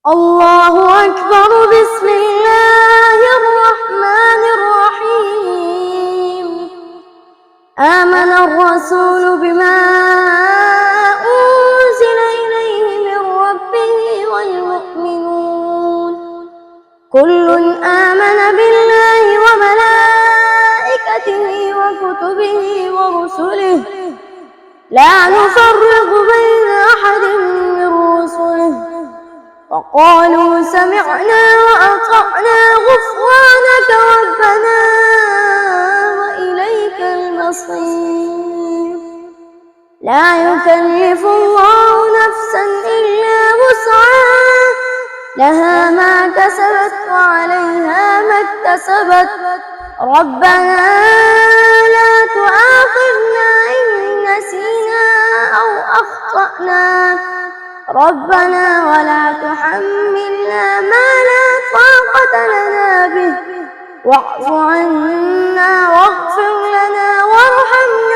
الله أكبر. بسم الله الرحمن الرحيم. آمن الرسول بما أنزل إليه من ربه والمؤمنون كل آمن بالله وملائكته وكتبه ورسله لا نفرق بين أحد من رسله وقالوا سمعنا وأطعنا غفرانك ربنا وإليك المصير. لا يكلف الله نفسا إلا وسعها لها ما كسبت وعليها ما اكتسبت ربنا لا تؤاخذنا إن نسينا أو أخطأنا ربنا ولا تحملنا ما لا طاقة لنا به واعف عنا واغفر لنا وارحمنا